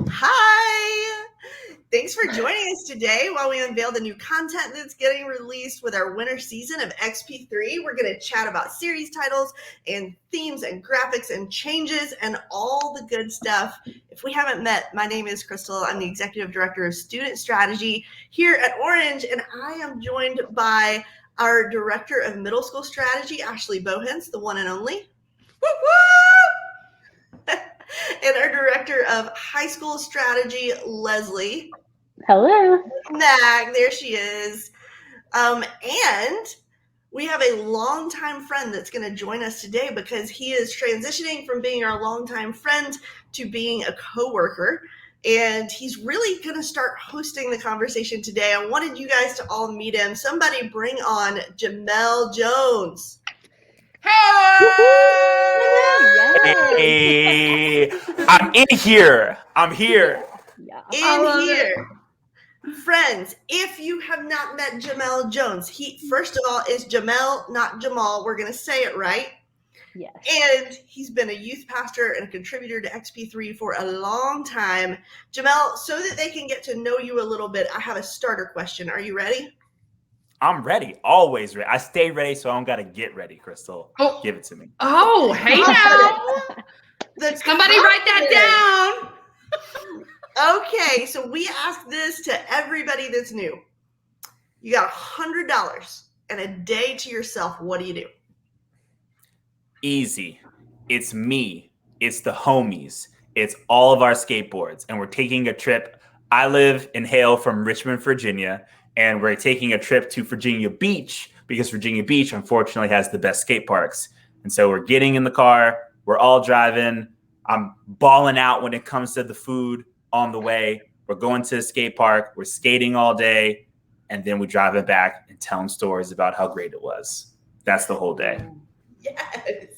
Hi! Thanks for joining us today while we unveil the new content that's getting released with our winter season of XP3. We're going to chat about series titles and themes and graphics and changes and all the good stuff. If we haven't met, my name is Crystal. I'm the Executive Director of Student Strategy here at Orange, and I am joined by our Director of Middle School Strategy, Ashley Bohens, the one and only. And our Director of High School Strategy, Leslie. Hello. Back, there she is. And we have a longtime friend that's going to join us today because he is transitioning from being our longtime friend to being a coworker. And he's really going to start hosting the conversation today. I wanted you guys to all meet him. Somebody bring on Jamal Jones. Hey, I'm in here. I'm here. Here. Friends, if you have not met Jamal Jones, he, first of all, is Jamel, not Jamal. We're going to say it right. Yes. And he's been a youth pastor and a contributor to XP3 for a long time. Jamal, so that they can get to know you a little bit, I have a starter question. Are you ready? I'm ready. Always ready. I stay ready, so I don't got to get ready, Crystal. Oh. Give it to me. Oh, hey now. Somebody write that down. Okay, so we ask this to everybody that's new. You got $100 and a day to yourself. What do you do? Easy. It's me. It's the homies. It's all of our skateboards. And we're taking a trip. I live and hail from Richmond, Virginia. And we're taking a trip to Virginia Beach because Virginia Beach, unfortunately, has the best skate parks. And so we're getting in the car. We're all driving. I'm balling out when it comes to the food on the way. We're going to the skate park. We're skating all day. And then we drive it back and telling stories about how great it was. That's the whole day. Yes.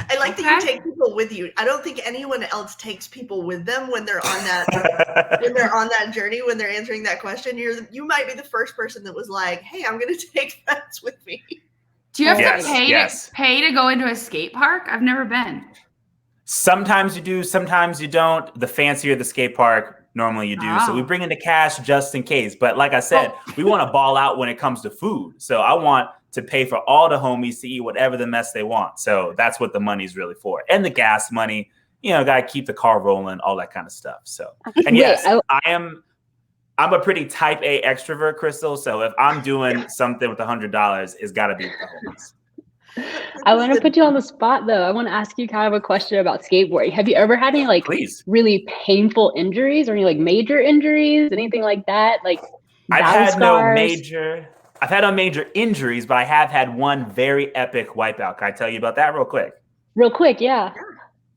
I like that you take people with you. I don't think anyone else takes people with them when they're on that when they're on that journey, when they're answering that question. You might be the first person that was like, hey, I'm going to take friends with me. Do you have to pay to go into a skate park? I've never been. Sometimes you do, sometimes you don't. The fancier the skate park, normally you do. Oh. So we bring in the cash just in case. But like I said, we want to ball out when it comes to food. So I want to pay for all the homies to eat whatever the mess they want. So that's what the money's really for. And the gas money, got to keep the car rolling, all that kind of stuff. So, and yes, I'm a pretty type A extrovert, Crystal. So if I'm doing something with $100, it's got to be with the homies. I want to put you on the spot, though. I want to ask you kind of a question about skateboarding. Have you ever had any really painful injuries or any major injuries, anything like that? I've had no major injuries, but I have had one very epic wipeout. Can I tell you about that real quick? Real quick, yeah.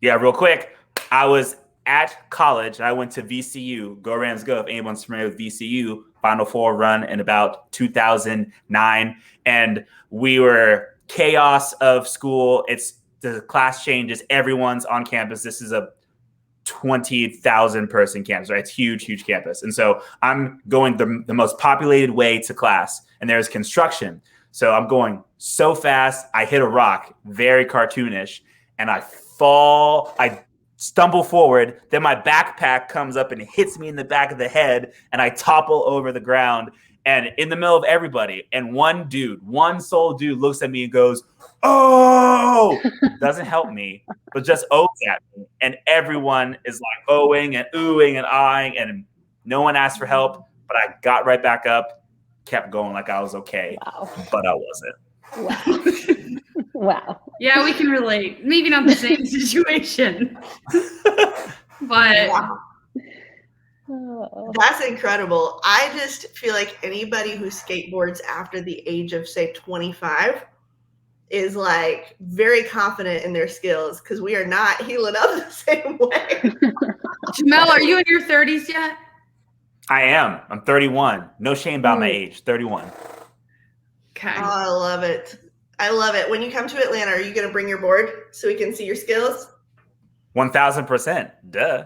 Yeah, real quick. I was at college. I went to VCU. Go Rams Go. If anyone's familiar with VCU, Final Four run in about 2009. And we were chaos of school. It's the class changes. Everyone's on campus. This is a 20,000 person campus, right? It's huge campus. And so I'm going the most populated way to class, and there's construction. So I'm going so fast. I hit a rock, very cartoonish, and I fall. I stumble forward. Then my backpack comes up and hits me in the back of the head, and I topple over the ground. And in the middle of everybody, and one sole dude looks at me and goes, "Oh!" Doesn't help me, but just ohs at me. And everyone is like ohing and oohing and ahhing, and no one asked for help. But I got right back up, kept going like I was okay, but I wasn't. Wow. Wow. Yeah, we can relate. Maybe not the same situation, but. Wow. That's incredible. I just feel like anybody who skateboards after the age of, say, 25 is very confident in their skills because we are not healing up the same way. Jamel, are you in your 30s yet? I am. I'm 31. No shame about my age. 31. Okay. Oh, I love it. I love it. When you come to Atlanta, are you going to bring your board so we can see your skills? 1,000%. Duh.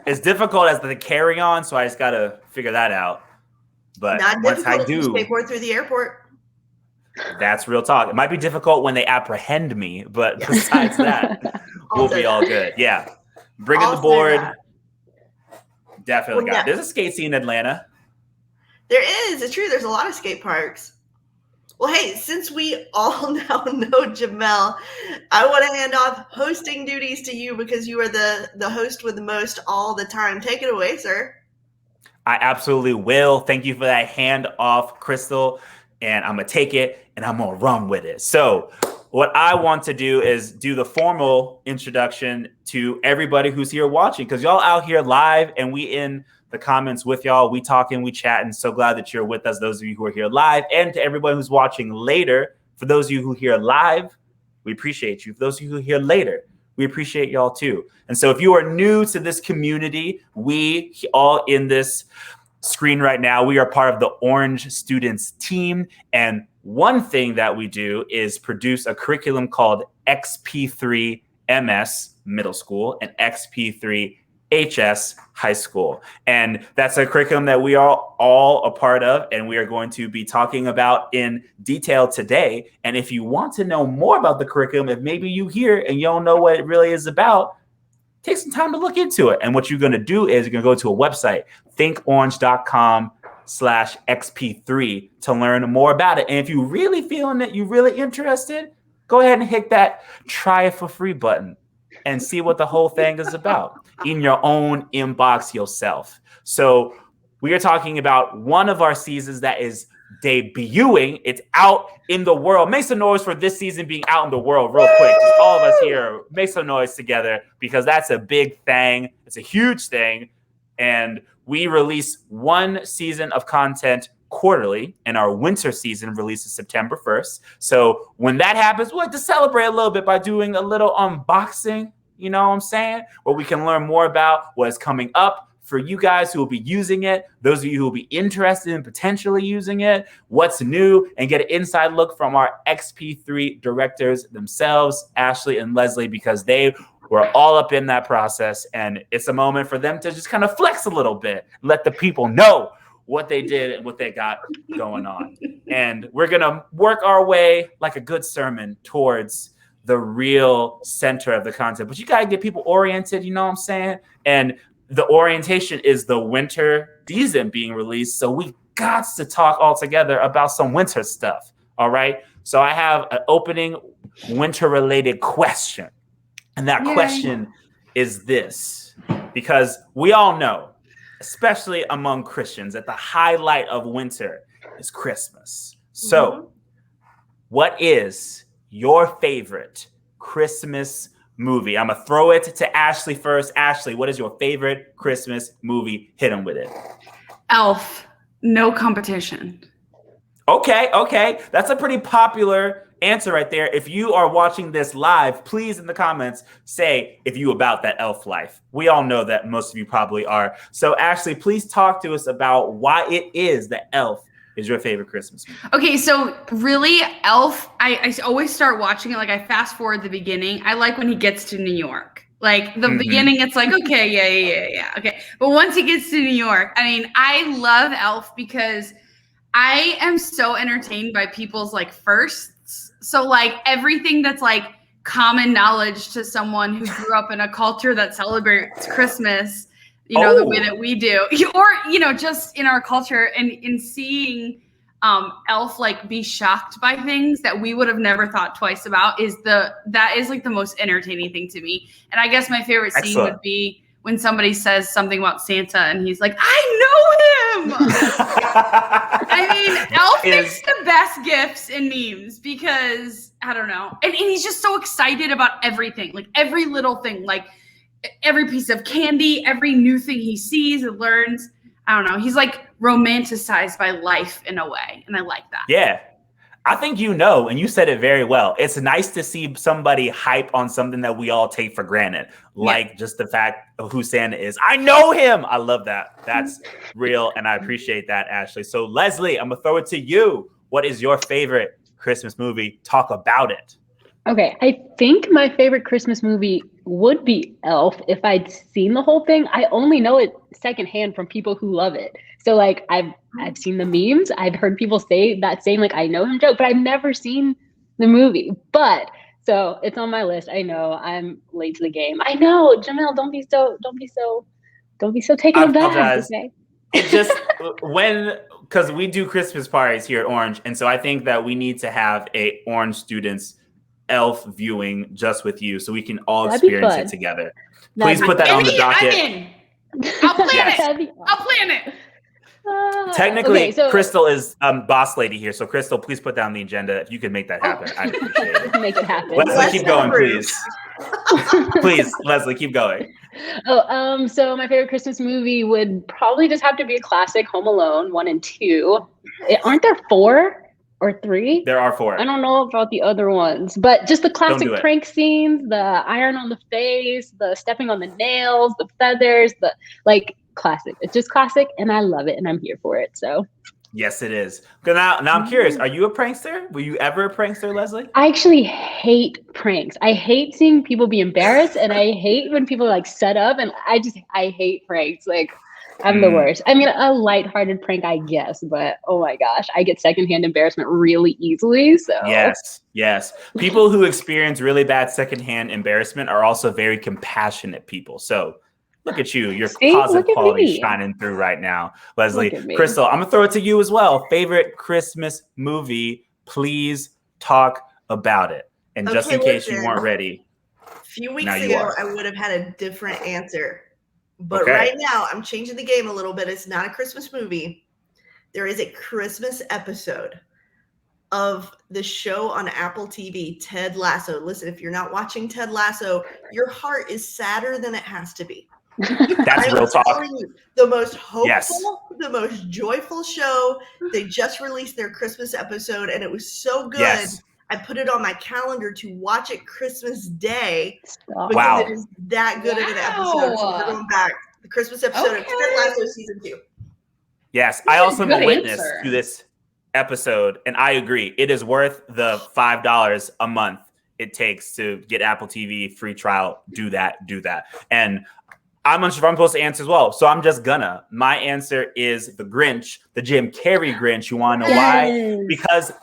It's difficult as the carry-on, so I just got to figure that out. But not once I do, skateboard through the airport. That's real talk. It might be difficult when they apprehend me, but besides that, we'll be all good. Yeah. Bring in the board. Definitely got it. There's a skate scene in Atlanta. There is. It's true. There's a lot of skate parks. Well, hey, since we all now know Jamal, I want to hand off hosting duties to you because you are the host with the most all the time. Take it away, sir. I absolutely will. Thank you for that hand off, Crystal. And I'm going to take it and I'm going to run with it. So what I want to do is do the formal introduction to everybody who's here watching, because y'all out here live and we in the comments with y'all. We talking, we chatting. So glad that you're with us, those of you who are here live, and to everybody who's watching later. For those of you who are here live, we appreciate you. For those of you who are here later, we appreciate y'all too. And so if you are new to this community, we all in this screen right now, we are part of the Orange Students team. And one thing that we do is produce a curriculum called XP3 MS Middle School and XP3 HS High School. And that's a curriculum that we are all a part of, and we are going to be talking about in detail today. And if you want to know more about the curriculum, if maybe you hear and you don't know what it really is about, take some time to look into it. And what you're going to do is you're going to go to a website, thinkorange.com/XP3 to learn more about it. And if you're really feeling that you're really interested, go ahead and hit that try it for free button and see what the whole thing is about in your own inbox yourself. So we are talking about one of our seasons that is debuting. It's out in the world. Make some noise for this season being out in the world real quick. Just all of us here, make some noise together, because that's a big thing. It's a huge thing. And we release one season of content quarterly, and our winter season releases September 1st. So when that happens, we'll like to celebrate a little bit by doing a little unboxing, you know what I'm saying? Where we can learn more about what is coming up for you guys who will be using it, those of you who will be interested in potentially using it, what's new, and get an inside look from our XP3 directors themselves, Ashley and Leslie, because they were all up in that process. And it's a moment for them to just kind of flex a little bit, let the people know what they did and what they got going on. And we're going to work our way like a good sermon towards the real center of the content. But you got to get people oriented, you know what I'm saying? And the orientation is the winter season being released. So we got to talk all together about some winter stuff. All right. So I have an opening winter related question. And that question is this, because we all know, especially among Christians, that the highlight of winter is Christmas. So what is your favorite Christmas movie? I'm going to throw it to Ashley first. Ashley, what is your favorite Christmas movie? Hit him with it. Elf. No competition. Okay. That's a pretty popular answer right there. If you are watching this live, please in the comments say if you about that elf life. We all know that most of you probably are. So Ashley, please talk to us about why it is that Elf is your favorite Christmas movie. Okay, so really, Elf, I always start watching it, like I fast forward the beginning. I like when he gets to New York. Like the beginning, it's like, okay, yeah. Okay. But once he gets to New York, I mean, I love Elf because I am so entertained by people's like firsts. So like everything that's like common knowledge to someone who grew up in a culture that celebrates Christmas, you know, the way that we do, or, you know, just in our culture, and in seeing Elf like be shocked by things that we would have never thought twice about that is like the most entertaining thing to me. And I guess my favorite scene would be when somebody says something about Santa and he's like, I know him. I mean, Elf makes the best gifts and memes because, I don't know. And he's just so excited about everything, like every little thing, like every piece of candy, every new thing he sees and learns. I don't know. He's like romanticized by life in a way. And I like that. Yeah. I think you know, and you said it very well. It's nice to see somebody hype on something that we all take for granted, like just the fact of who Santa is. I know him. I love that. That's real, and I appreciate that, Ashley. So, Leslie, I'm going to throw it to you. What is your favorite Christmas movie? Talk about it. Okay, I think my favorite Christmas movie would be Elf if I'd seen the whole thing. I only know it secondhand from people who love it. So like I've seen the memes, I've heard people say that same like I know him joke, but I've never seen the movie. But so it's on my list. I know I'm late to the game. I know, Jamal, don't be so Don't be so taken I aback. apologize. Okay. It just because we do Christmas parties here at Orange, and so I think that we need to have a Orange students elf viewing just with you, so we can all That'd be experience it fun. together. That'd Please be put that fun. on the docket. I'm in. I'll plan Yes. it. That'd be I'll plan it. Technically, okay, so Crystal is boss lady here, so Crystal, please put down the agenda. If you could make that happen, I'd appreciate it. make it happen. Leslie, keep going, approved. please. Please, Leslie, keep going. So my favorite Christmas movie would probably just have to be a classic, Home Alone 1 and 2. Aren't there 4 or 3? There are 4. I don't know about the other ones, but just the classic do it. prank scenes, the iron on the face, the stepping on the nails, the feathers, the classic. It's just classic, and I love it, and I'm here for it. So Yes, it is. Now I'm curious. Are you a prankster? Were you ever a prankster, Leslie? I actually hate pranks. I hate seeing people be embarrassed, and I hate when people set up, and I hate pranks. I'm the worst. I mean, a lighthearted prank, I guess, but oh my gosh, I get secondhand embarrassment really easily. So Yes. People who experience really bad secondhand embarrassment are also very compassionate people. So look at you, your positive quality shining through right now, Leslie. Crystal, I'm gonna throw it to you as well. Favorite Christmas movie? Please talk about it. And just in case you weren't ready, a few weeks ago, I would have had a different answer. But Okay. right now, I'm changing the game a little bit. It's not a Christmas movie. There is a Christmas episode of the show on Apple TV, Ted Lasso. Listen, if you're not watching Ted Lasso, your heart is sadder than it has to be. That's real talk. You, the most hopeful, the most joyful show. They just released their Christmas episode, and it was so good. Yes. I put it on my calendar to watch it Christmas Day because Wow. it is that good of an episode. So we're going back. The Christmas episode of Ted Lasso season 2. Yes, I also am a witness to this episode, and I agree. It is worth the $5 a month it takes to get Apple TV free trial. Do that. And I'm unsure if I'm supposed to answer as well, so I'm just gonna. My answer is the Grinch, the Jim Carrey Grinch. You want to know why?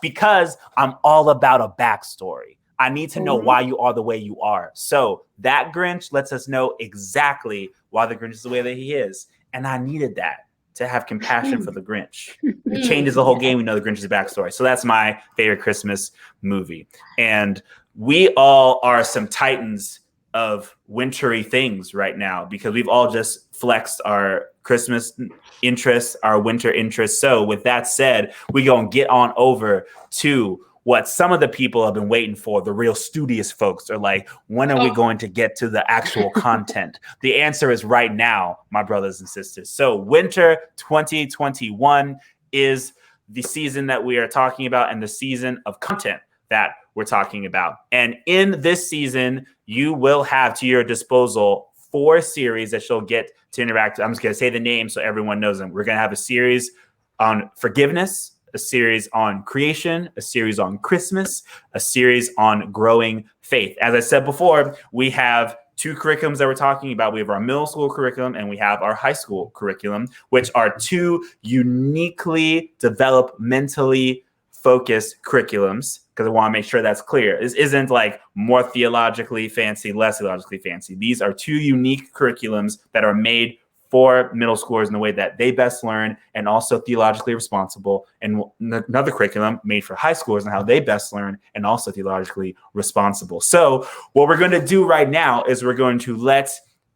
Because I'm all about a backstory. I need to know why you are the way you are. So that Grinch lets us know exactly why the Grinch is the way that he is, and I needed that to have compassion for the Grinch. It changes the whole game. We know the Grinch's backstory. So that's my favorite Christmas movie, and we all are some titans of wintry things right now because we've all just flexed our Christmas interests, our winter interests. So with that said, we gonna get on over to what some of the people have been waiting for. The real studious folks are like, when are we going to get to the actual content? The answer is right now, my brothers and sisters. So winter 2021 is the season that we are talking about and the season of content that we're talking about. And in this season, you will have to your disposal 4 series that you'll get to interact with. I'm just going to say the name so everyone knows them. We're going to have a series on forgiveness, a series on creation, a series on Christmas, a series on growing faith. As I said before, we have 2 curriculums that we're talking about. We have our middle school curriculum and we have our high school curriculum, which are 2 uniquely developmentally focused curriculums, because I want to make sure that's clear. This isn't like more theologically fancy, less theologically fancy. These are 2 unique curriculums that are made for middle schoolers in the way that they best learn and also theologically responsible, and another curriculum made for high schoolers and how they best learn and also theologically responsible. So what we're going to do right now is we're going to let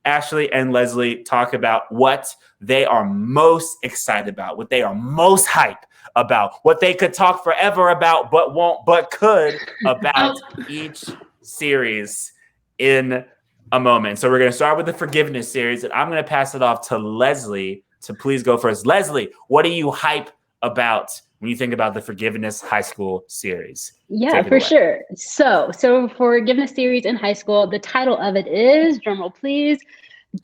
Ashley and Leslie talk about what they are most excited about, what they are most hyped about, what they could talk forever about, but won't, but could about each series in a moment. So we're going to start with the forgiveness series, and I'm going to pass it off to Leslie to please go first. Leslie, what are you hype about when you think about the forgiveness high school series? Yeah, for sure. So for forgiveness series in high school, the title of it is, drumroll please,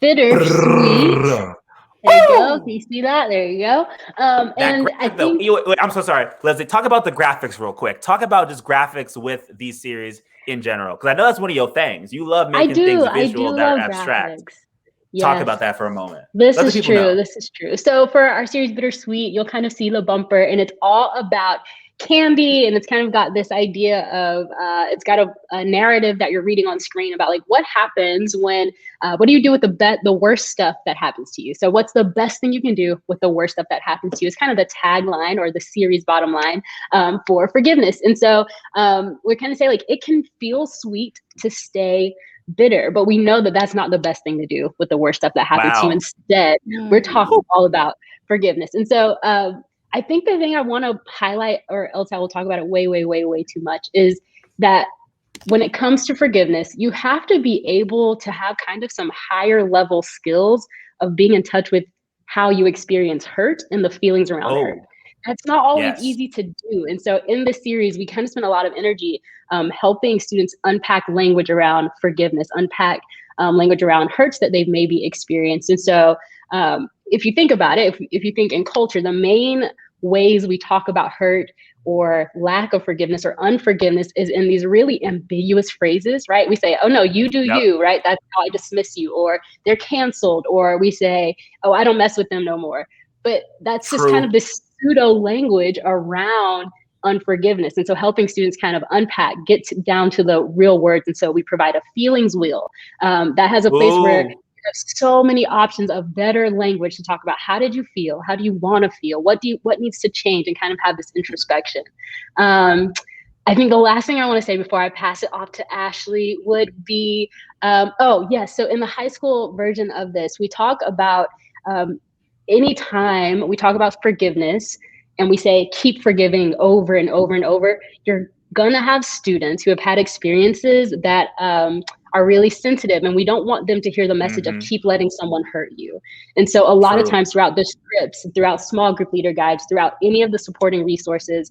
Bittersweet. There you go. Can you see that? There you go. And I think wait, I'm so sorry, Leslie. Talk about the graphics real quick. Talk about just graphics with these series in general, because I know that's one of your things. You love making things visual that are abstract. Yes. Talk about that for a moment. This is true. So for our series Bittersweet, you'll kind of see the bumper, and it's all about candy, and it's kind of got this idea of it's got a narrative that you're reading on screen about like what happens when what do you do with the worst stuff that happens to you. So what's the best thing you can do with the worst stuff that happens to you is kind of the tagline or the series bottom line for forgiveness. And so we kind of say like it can feel sweet to stay bitter, but we know that that's not the best thing to do with the worst stuff that happens to you. Instead, we're talking all about forgiveness. And so I think the thing I want to highlight, or else I will talk about it way, way, way, way too much, is that when it comes to forgiveness, you have to be able to have kind of some higher level skills of being in touch with how you experience hurt and the feelings around hurt. That's not always easy to do. And so in this series, we kind of spent a lot of energy helping students unpack language around forgiveness, unpack language around hurts that they've maybe experienced. And so if you think about it, if you think in culture, the main ways we talk about hurt or lack of forgiveness or unforgiveness is in these really ambiguous phrases, right? We say, oh no, you do you, right? That's how I dismiss you, or they're canceled, or we say, oh, I don't mess with them no more. But that's just kind of this pseudo language around unforgiveness. And so helping students kind of unpack, down to the real words. And so we provide a feelings wheel that has a place where there's so many options of better language to talk about how did you feel? How do you want to feel? What needs to change, and kind of have this introspection. I think the last thing I want to say before I pass it off to Ashley would be, so in the high school version of this, we talk about anytime we talk about forgiveness and we say keep forgiving over and over and over, you're gonna have students who have had experiences that are really sensitive, and we don't want them to hear the message of keep letting someone hurt you. And so a lot of times throughout the scripts, throughout small group leader guides, throughout any of the supporting resources,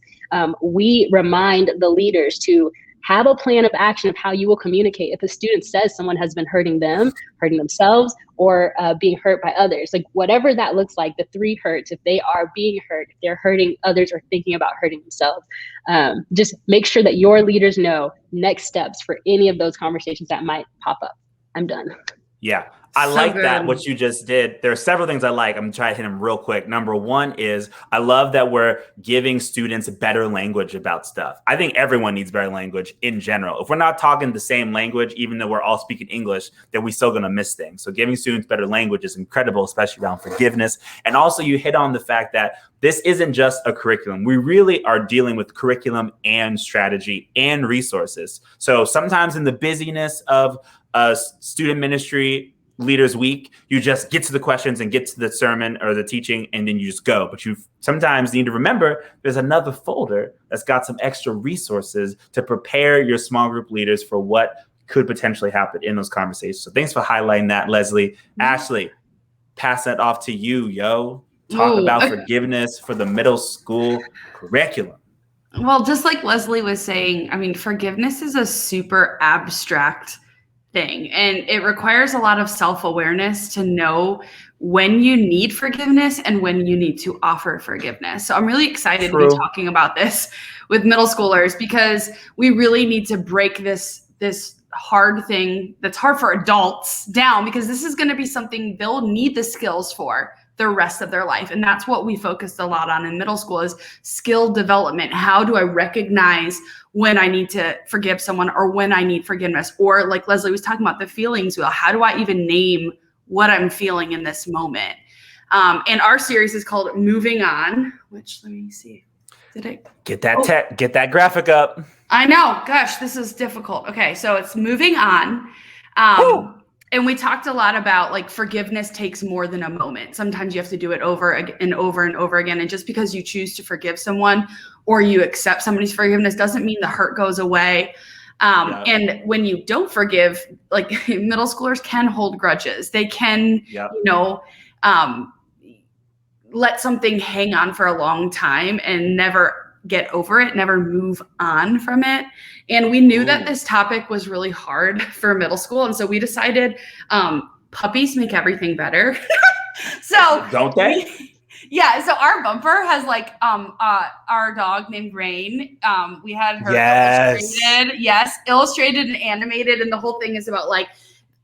we remind the leaders to have a plan of action of how you will communicate if a student says someone has been hurting them, hurting themselves, or being hurt by others. Like whatever that looks like, the 3 hurts, if they are being hurt, if they're hurting others or thinking about hurting themselves, just make sure that your leaders know next steps for any of those conversations that might pop up. I'm done. Yeah. I like that, what you just did. There are several things I like. I'm going to try to hit them real quick. Number one is I love that we're giving students better language about stuff. I think everyone needs better language in general. If we're not talking the same language, even though we're all speaking English, then we're still going to miss things. So giving students better language is incredible, especially around forgiveness. And also you hit on the fact that this isn't just a curriculum. We really are dealing with curriculum and strategy and resources. So sometimes in the busyness of student ministry leaders week, you just get to the questions and get to the sermon or the teaching, and then you just go. But you sometimes need to remember there's another folder that's got some extra resources to prepare your small group leaders for what could potentially happen in those conversations. So thanks for highlighting that, Leslie. Ashley, pass that off to you, yo. Talk about forgiveness for the middle school curriculum. Well, just like Leslie was saying, I mean, forgiveness is a super abstract thing, and it requires a lot of self-awareness to know when you need forgiveness and when you need to offer forgiveness. So I'm really excited to be talking about this with middle schoolers, because we really need to break this hard thing that's hard for adults down, because this is going to be something they'll need the skills for the rest of their life. And that's what we focused a lot on in middle school, is skill development. How do I recognize when I need to forgive someone or when I need forgiveness? Or like Leslie was talking about, the feelings wheel. How do I even name what I'm feeling in this moment? And our series is called Moving On, which, let me see. Did I get that graphic up? I know. Gosh, this is difficult. Okay, so it's Moving On. And we talked a lot about like forgiveness takes more than a moment. Sometimes you have to do it over and over and over again. And just because you choose to forgive someone or you accept somebody's forgiveness doesn't mean the hurt goes away. And when you don't forgive, like middle schoolers can hold grudges. They can, let something hang on for a long time and never get over it, never move on from it. And we knew that this topic was really hard for middle school. And so we decided puppies make everything better. So don't they? So our bumper has like our dog named Rain. We had her illustrated and animated. And the whole thing is about like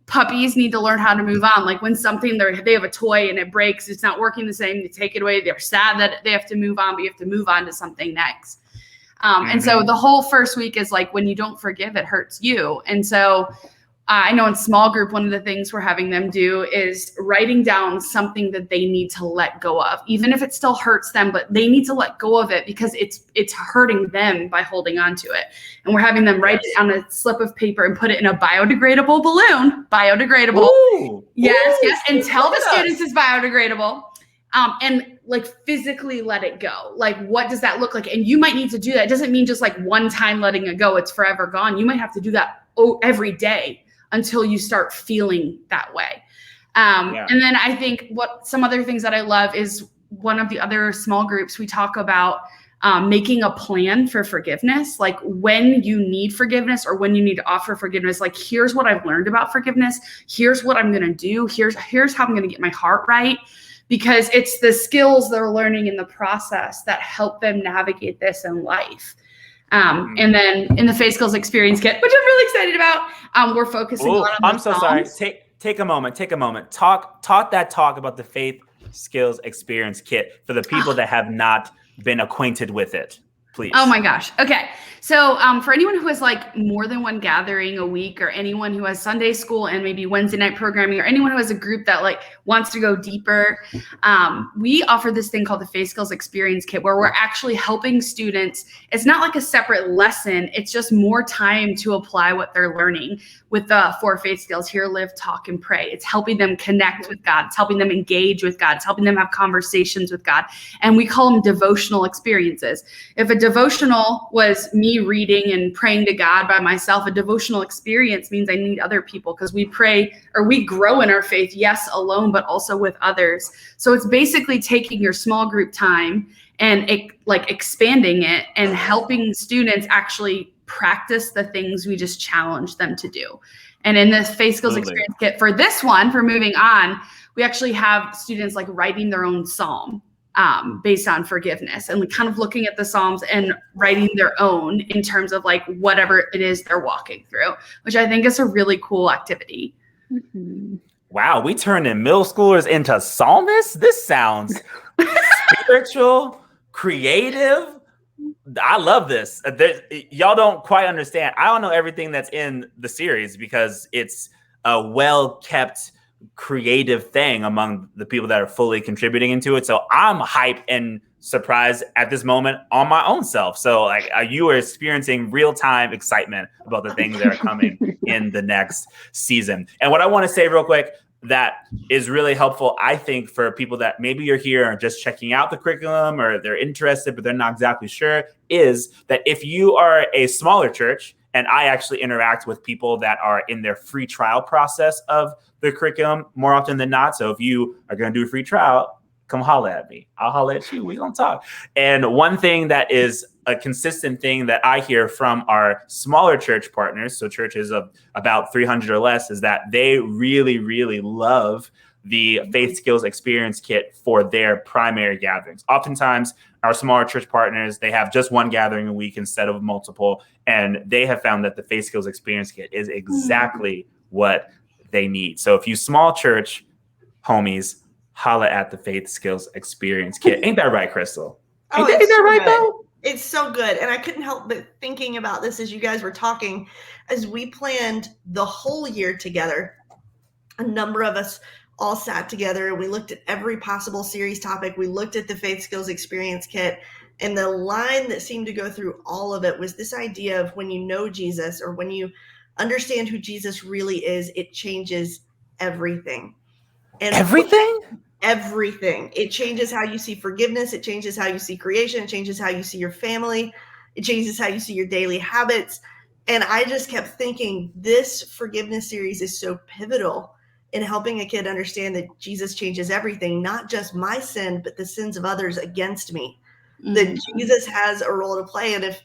puppies need to learn how to move on. Like when something they have a toy and it breaks, it's not working the same, they take it away. They're sad that they have to move on, but you have to move on to something next. And so the whole first week is like, when you don't forgive, it hurts you. And so I know in small group, one of the things we're having them do is writing down something that they need to let go of, even if it still hurts them, but they need to let go of it because it's hurting them by holding on to it. And we're having them write it on a slip of paper and put it in a biodegradable balloon. Biodegradable. Ooh, yes, ooh, yes. And tell the students it's biodegradable. And like physically let it go. Like, what does that look like? And you might need to do that. It doesn't mean just like one time letting it go, it's forever gone. You might have to do that every day until you start feeling that way. And then I think what some other things that I love is one of the other small groups, we talk about making a plan for forgiveness. Like when you need forgiveness or when you need to offer forgiveness, like here's what I've learned about forgiveness. Here's what I'm going to do. Here's how I'm going to get my heart right. Because it's the skills they're learning in the process that help them navigate this in life. And then in the Faith Skills Experience Kit, which I'm really excited about, we're focusing on I'm so sorry. Take a moment. Talk about the Faith Skills Experience Kit for the people that have not been acquainted with it, please. Oh my gosh. Okay. So for anyone who has like more than one gathering a week, or anyone who has Sunday school and maybe Wednesday night programming, or anyone who has a group that like wants to go deeper, we offer this thing called the Faith Skills Experience Kit, where we're actually helping students. It's not like a separate lesson. It's just more time to apply what they're learning with the 4 faith skills: hear, live, talk, and pray. It's helping them connect with God. It's helping them engage with God. It's helping them have conversations with God. And we call them devotional experiences. If a devotional was me reading and praying to God by myself, a devotional experience means I need other people, because we pray or we grow in our faith, yes, alone, but also with others. So it's basically taking your small group time and expanding it and helping students actually practice the things we just challenge them to do. And in this Faith Skills Experience Kit, for this one, for moving on, we actually have students like writing their own psalm based on forgiveness, and kind of looking at the Psalms and writing their own in terms of like whatever it is they're walking through, which I think is a really cool activity. Mm-hmm. Wow, we turning middle schoolers into psalmists? This sounds spiritual, creative. I love this. Y'all don't quite understand. I don't know everything that's in the series because it's a well-kept creative thing among the people that are fully contributing into it. So I'm hyped and surprised at this moment on my own self. So like you are experiencing real-time excitement about the things that are coming in the next season. And what I want to say real quick that is really helpful, I think, for people that maybe you're here and just checking out the curriculum, or they're interested but they're not exactly sure, is that if you are a smaller church, and I actually interact with people that are in their free trial process of the curriculum more often than not. So if you are going to do a free trial, come holler at me. I'll holler at you. We're going to talk. And one thing that is a consistent thing that I hear from our smaller church partners, so churches of about 300 or less, is that they really, really love the Faith Skills Experience Kit for their primary gatherings. Oftentimes, our smaller church partners, they have just one gathering a week instead of multiple, and they have found that the Faith Skills Experience Kit is exactly what they need. So if you small church homies, holla at the Faith Skills Experience Kit. Ain't that right, Crystal? Ain't that right, though? It's so good. And I couldn't help but thinking about this as you guys were talking, as we planned the whole year together. A number of us all sat together and we looked at every possible series topic. We looked at the Faith Skills Experience Kit, and the line that seemed to go through all of it was this idea of when you know Jesus, or when you understand who Jesus really is, it changes everything. And everything. It changes how you see forgiveness. It changes how you see creation. It changes how you see your family. It changes how you see your daily habits. And I just kept thinking this forgiveness series is so pivotal in helping a kid understand that Jesus changes everything, not just my sin, but the sins of others against me. Mm-hmm. That Jesus has a role to play. And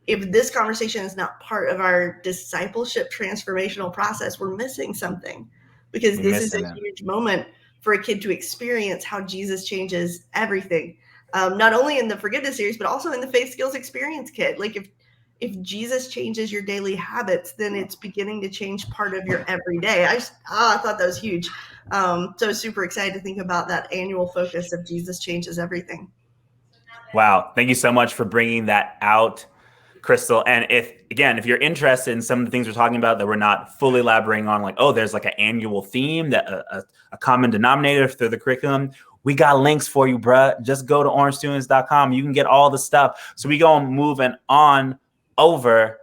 if this conversation is not part of our discipleship transformational process, we're missing something, because this is a huge moment for a kid to experience how Jesus changes everything. Not only in the forgiveness series, but also in the Faith Skills Experience Kit. Like if Jesus changes your daily habits, then it's beginning to change part of your everyday. I thought that was huge. So super excited to think about that annual focus of Jesus changes everything. Wow. Thank you so much for bringing that out. Crystal. And if you're interested in some of the things we're talking about that we're not fully elaborating on, like, oh, there's like an annual theme, that a common denominator through the curriculum, we got links for you, bruh. Just go to orangestudents.com. You can get all the stuff. So we go moving on over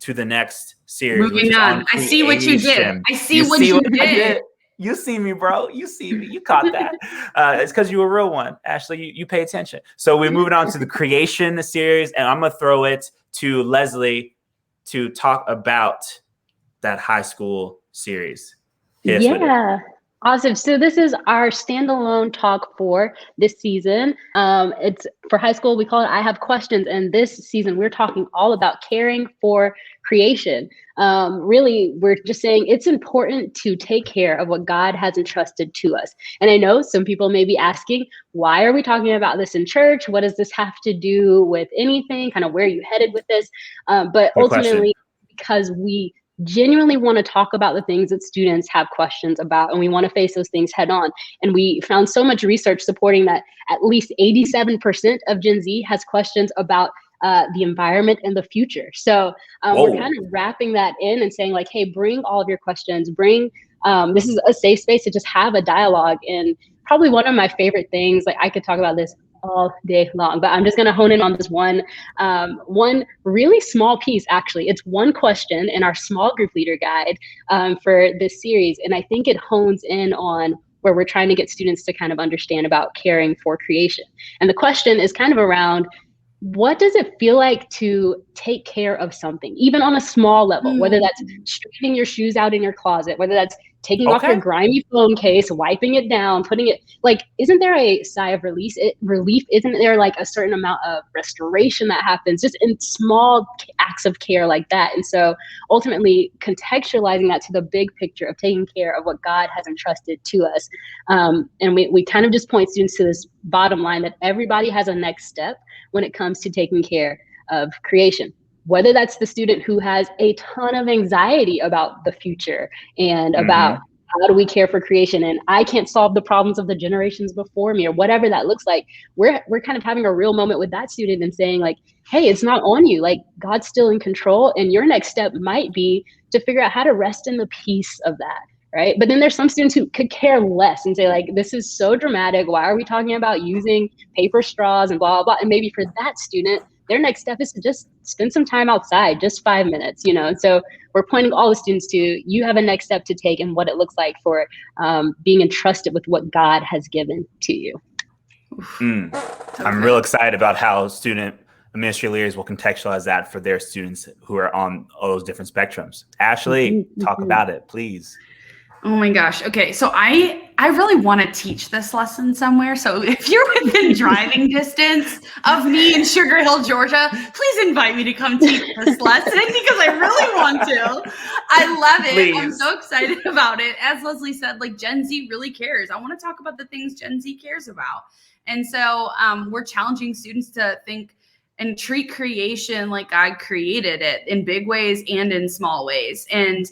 to the next series. Moving on. I see what you did. I see what you did. You see me, bro. You see me. You caught that. It's because you're a real one. Ashley, you pay attention. So we're moving on to the creation series, and I'm going to throw it to Leslie to talk about that high school series. Yeah. Awesome. So this is our standalone talk for this season. It's for high school. We call it I Have Questions. And this season, we're talking all about caring for creation. Really, we're just saying it's important to take care of what God has entrusted to us. And I know some people may be asking, why are we talking about this in church? What does this have to do with anything? Kind of where are you headed with this? But Good ultimately, because we genuinely want to talk about the things that students have questions about, and we want to face those things head on. And we found so much research supporting that at least 87% of Gen Z has questions about the environment and the future. So we're kind of wrapping that in and saying like, hey, bring all of your questions, this is a safe space to just have a dialogue. And probably one of my favorite things, like I could talk about this all day long, but I'm just going to hone in on this one really small piece. Actually, it's one question in our small group leader guide for this series. And I think it hones in on where we're trying to get students to kind of understand about caring for creation. And the question is kind of around, what does it feel like to take care of something, even on a small level, whether that's straightening your shoes out in your closet, whether that's taking off your grimy phone case, wiping it down, putting it, like, isn't there a sigh of relief? Isn't there like a certain amount of restoration that happens just in small acts of care like that? And so ultimately contextualizing that to the big picture of taking care of what God has entrusted to us. And we kind of just point students to this bottom line that everybody has a next step when it comes to taking care of creation. Whether that's the student who has a ton of anxiety about the future and about how do we care for creation, and I can't solve the problems of the generations before me, or whatever that looks like, we're kind of having a real moment with that student and saying like, hey, it's not on you. Like, God's still in control, and your next step might be to figure out how to rest in the peace of that. Right. But then there's some students who could care less and say like, this is so dramatic. Why are we talking about using paper straws and blah, blah, blah. And maybe for that student, their next step is to just spend some time outside, just 5 minutes, And so we're pointing all the students to, you have a next step to take and what it looks like for being entrusted with what God has given to you. I'm real excited about how student administrative leaders will contextualize that for their students who are on all those different spectrums. Ashley, talk about it, please. Oh my gosh. Okay. So I really want to teach this lesson somewhere. So if you're within driving distance of me in Sugar Hill, Georgia, please invite me to come teach this lesson because I really want to. I love it. Please. I'm so excited about it. As Leslie said, like, Gen Z really cares. I want to talk about the things Gen Z cares about. And so we're challenging students to think and treat creation like God created it in big ways and in small ways. And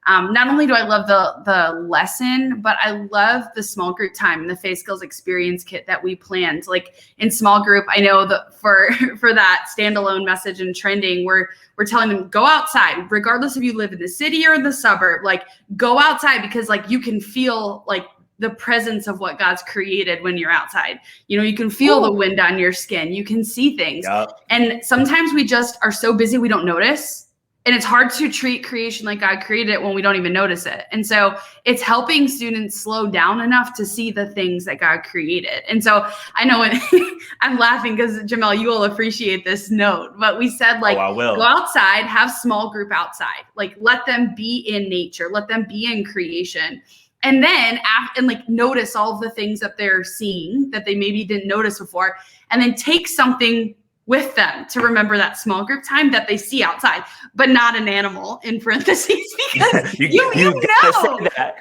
not only do I love the lesson, but I love the small group time and the Faith Skills Experience Kit that we planned. Like, in small group, I know that for that standalone message and trending, we're telling them, go outside, regardless if you live in the city or the suburb, like, go outside, because like you can feel like the presence of what God's created when you're outside. You can feel the wind on your skin. You can see things. Yep. And sometimes we just are so busy we don't notice. And it's hard to treat creation like God created it when we don't even notice it. And so it's helping students slow down enough to see the things that God created. And so I know I'm laughing because, Jamal, you will appreciate this note, but we said, like, go outside, have small group outside, like, let them be in nature, let them be in creation. And then notice all of the things that they're seeing that they maybe didn't notice before, and then take something with them to remember that small group time that they see outside, but not an animal in parentheses, because you know that.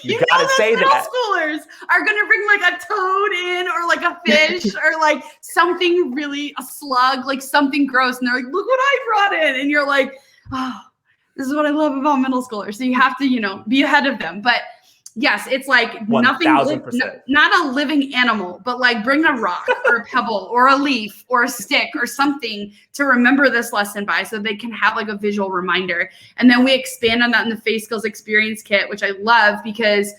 You gotta say that middle schoolers are gonna bring like a toad in, or like a fish, or like something really, a slug, like something gross, and they're like, look what I brought in, and you're like, oh, this is what I love about middle schoolers. So you have to, be ahead of them. But Yes, it's like nothing, 1000%. not a living animal, but like bring a rock or a pebble or a leaf or a stick or something to remember this lesson by, so they can have like a visual reminder. And then we expand on that in the Face Skills Experience Kit, which I love because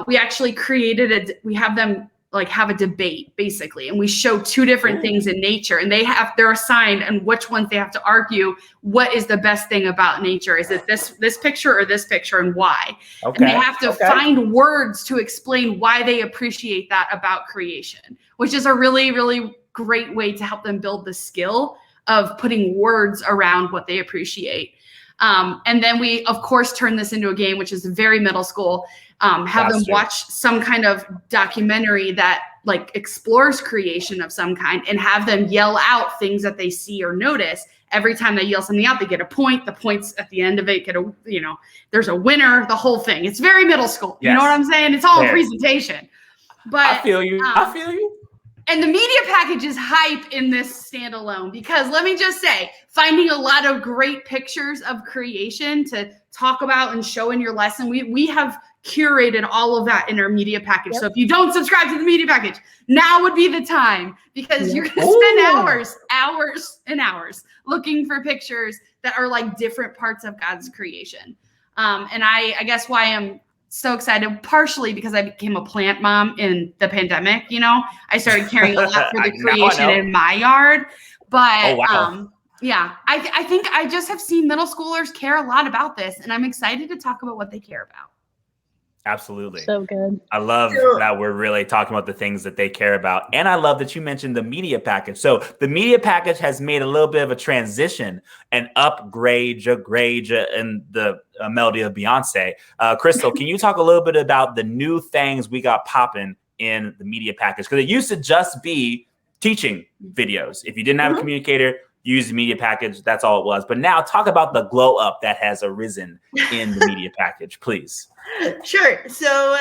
we actually created we have them like have a debate basically, and we show two different things in nature, and they're assigned and which ones they have to argue what is the best thing about nature. Is it this picture or this picture, and why? Okay. And they have to find words to explain why they appreciate that about creation, which is a really, really great way to help them build the skill of putting words around what they appreciate. And then we, of course, turn this into a game, which is very middle school. Have them watch some kind of documentary that like explores creation of some kind, and have them yell out things that they see or notice. Every time they yell something out, they get a point. The points at the end of it there's a winner, the whole thing. It's very middle school. Yes. You know what I'm saying? It's all a presentation. But I feel you. And the media package is hype in this standalone because let me just say, finding a lot of great pictures of creation to talk about and show in your lesson, we have curated all of that in our media package. Yep. So if you don't subscribe to the media package, now would be the time, because you're going to spend hours and hours looking for pictures that are like different parts of God's creation. And I guess why I'm so excited, partially because I became a plant mom in the pandemic. I started caring a lot for the creation in my yard. But yeah, I think I just have seen middle schoolers care a lot about this, and I'm excited to talk about what they care about. Absolutely. So good. I love that we're really talking about the things that they care about. And I love that you mentioned the media package. So the media package has made a little bit of a transition, an upgrade, in the melody of Beyonce. Crystal, can you talk a little bit about the new things we got popping in the media package? Because it used to just be teaching videos. If you didn't have a communicator, use the media package. That's all it was. But now talk about the glow up that has arisen in the media package, please. Sure. So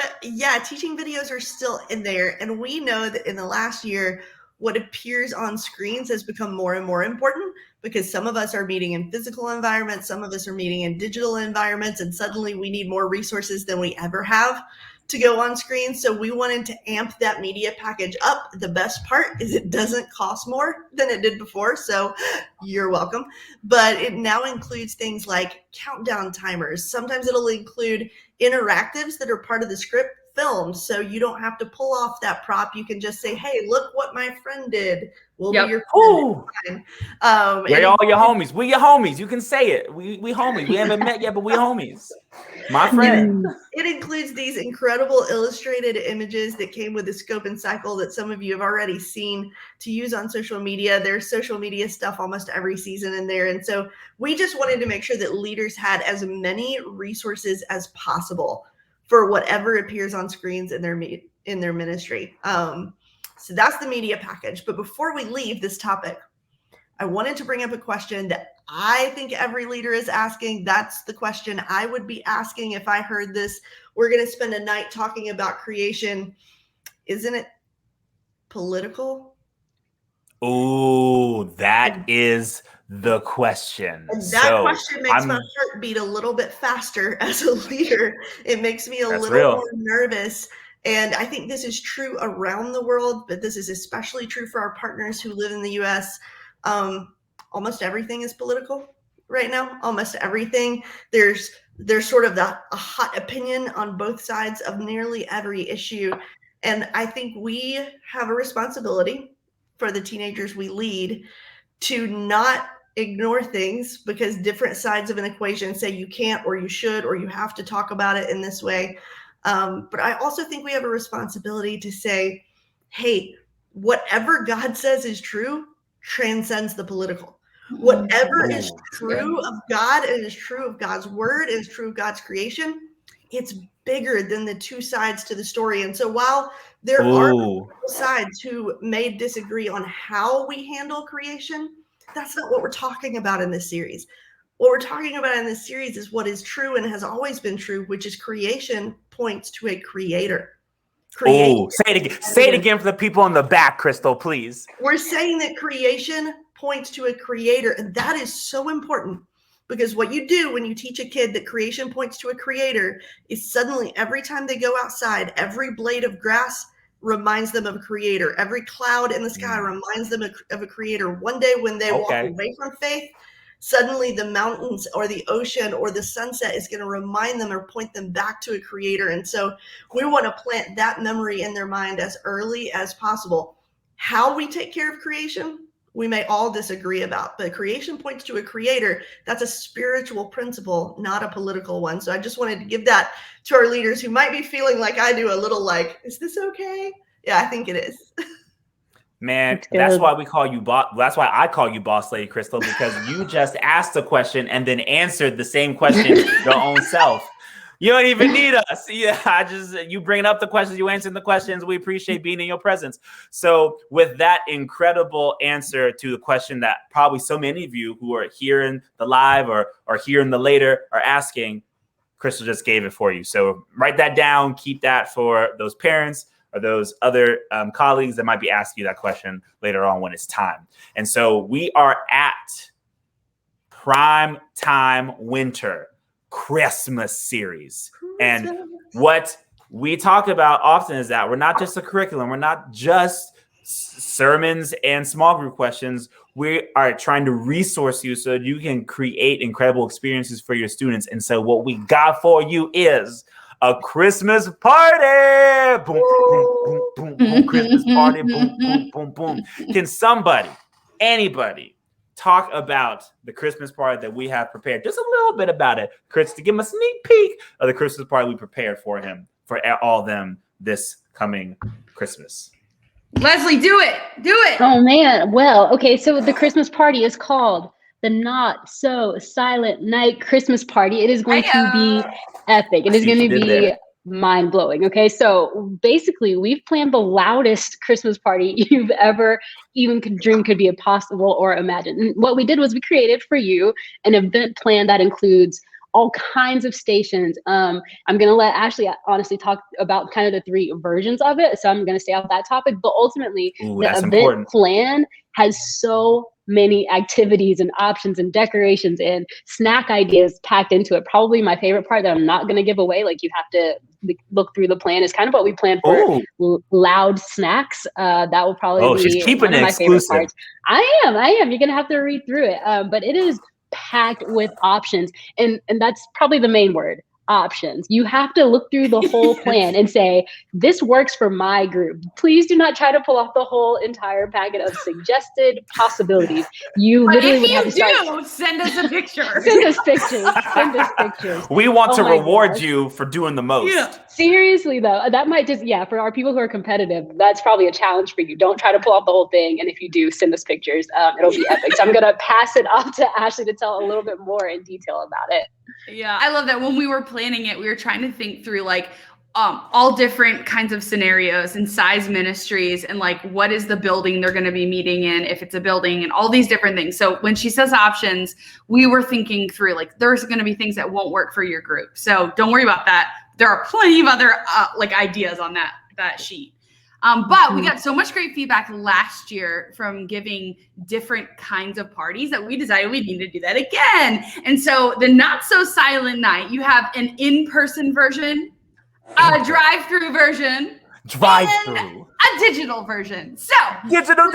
teaching videos are still in there. And we know that in the last year, what appears on screens has become more and more important, because some of us are meeting in physical environments, some of us are meeting in digital environments, and suddenly we need more resources than we ever have to go on screen. So we wanted to amp that media package up. The best part is it doesn't cost more than it did before, so you're welcome. But it now includes things like countdown timers. Sometimes it'll include interactives that are part of the script filmed, so you don't have to pull off that prop. You can just say, hey, look what my friend did. We'll be your friend. We're all your homies. We your homies. You can say it. We homies. We haven't met yet, but we homies. My friend. It includes these incredible illustrated images that came with the scope and cycle that some of you have already seen to use on social media. There's social media stuff almost every season in there. And so we just wanted to make sure that leaders had as many resources as possible for whatever appears on screens in their ministry. So that's the media package. But before we leave this topic, I wanted to bring up a question that I think every leader is asking. That's the question I would be asking if I heard this. We're going to spend a night talking about creation. Isn't it political? Oh, that is the question. And that question makes my heart beat a little bit faster as a leader. It makes me a little more nervous. And I think this is true around the world, but this is especially true for our partners who live in the U.S. Almost everything is political right now. Almost everything. There's sort of a hot opinion on both sides of nearly every issue. And I think we have a responsibility for the teenagers we lead to not ignore things because different sides of an equation say you can't or you should or you have to talk about it in this way. But I also think we have a responsibility to say, hey, whatever God says is true transcends the political. Whatever is true of God and is true of God's word and is true of God's creation, it's bigger than the two sides to the story. And so while there are sides who may disagree on how we handle creation, that's not what we're talking about in this series. What we're talking about in this series is what is true and has always been true, which is creation points to a creator. Say it again. Say it again for the people in the back, Crystal, please. We're saying that creation points to a creator, and that is so important Because what you do when you teach a kid that creation points to a creator is suddenly every time they go outside, every blade of grass reminds them of a creator. Every cloud in the sky reminds them of a creator. One day when they walk away from faith, suddenly the mountains or the ocean or the sunset is going to remind them or point them back to a creator. And so we want to plant that memory in their mind as early as possible. How we take care of creation, we may all disagree about, but creation points to a creator. That's a spiritual principle, not a political one. So I just wanted to give that to our leaders who might be feeling like I do, a little like, is this okay? Yeah, I think it is. Man, that's why we call you boss. That's why I call you Boss Lady Crystal, because you just asked a question and then answered the same question your own self. You don't even need us. Yeah, you bringing up the questions, you answering the questions. We appreciate being in your presence. So with that incredible answer to the question that probably so many of you who are hearing the live or hearing the later are asking, Crystal just gave it for you. So write that down. Keep that for those parents or those other colleagues that might be asking you that question later on when it's time. And so we are at prime time winter Christmas series. And what we talk about often is that we're not just a curriculum. We're not just sermons and small group questions. We are trying to resource you so you can create incredible experiences for your students. And so what we got for you is a Christmas party. Boom, boom, boom, boom, boom. Christmas party. Boom, boom, boom, boom. Can somebody, anybody, talk about the Christmas party that we have prepared? Just a little bit about it, Chris, to give him a sneak peek of the Christmas party we prepared for him, for all of them this coming Christmas. Leslie, do it. Do it. Oh, man. Well, okay. So the Christmas party is called the Not So Silent Night Christmas Party. It is going to be epic. It is going to be mind blowing. Okay. So basically, we've planned the loudest Christmas party you've ever even could dream could be possible or imagine. And what we did was we created for you an event plan that includes all kinds of stations. I'm going to let Ashley honestly talk about kind of the 3 versions of it. So I'm going to stay off that topic, but ultimately the event plan has so many activities and options and decorations and snack ideas packed into it. Probably my favorite part that I'm not going to give away, like you have to look through the plan, is kind of what we planned for loud snacks. That will probably be she's keeping one of my exclusive. favorite parts. I am. You're going to have to read through it. But it is packed with options. And that's probably the main word. Options. You have to look through the whole plan and say, this works for my group. Please do not try to pull off the whole entire packet of suggested possibilities. You literally would have to start. Send us a picture. Send us pictures. Send us pictures. We want to reward you for doing the most. Yeah. Seriously, though, that might just, for our people who are competitive, that's probably a challenge for you. Don't try to pull off the whole thing. And if you do, send us pictures. It'll be epic. So I'm going to pass it off to Ashley to tell a little bit more in detail about it. Yeah, I love that. When we were planning it, we were trying to think through like all different kinds of scenarios and size ministries and like what is the building they're going to be meeting in, if it's a building, and all these different things. So when she says options, we were thinking through like there's going to be things that won't work for your group. So don't worry about that. There are plenty of other like ideas on that sheet. But we got so much great feedback last year from giving different kinds of parties that we decided we need to do that again. And so the Not So Silent Night, you have an in-person version, a drive-through version, and a digital version. So digital.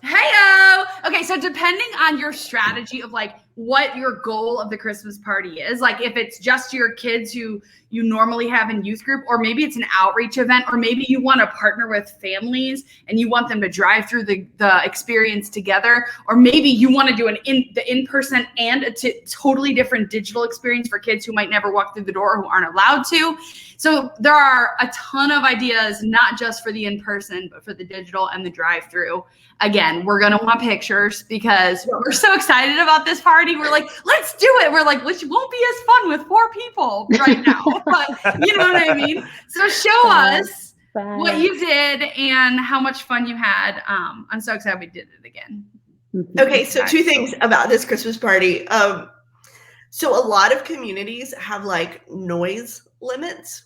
Heyo. Okay, so depending on your strategy of like what your goal of the Christmas party is, like if it's just your kids who you normally have in youth group, or maybe it's an outreach event, or maybe you want to partner with families and you want them to drive through the experience together, or maybe you want to do the in-person and a totally different digital experience for kids who might never walk through the door or who aren't allowed to. So there are a ton of ideas, not just for the in-person, but for the digital and the drive-through. Again, we're going to want pictures because we're so excited about this party. We're like, let's do it. We're like, which won't be as fun with 4 people right now. But you know what I mean? So show us what you did and how much fun you had. I'm so excited we did it again. Okay, so 2 things about this Christmas party. So a lot of communities have like noise limits.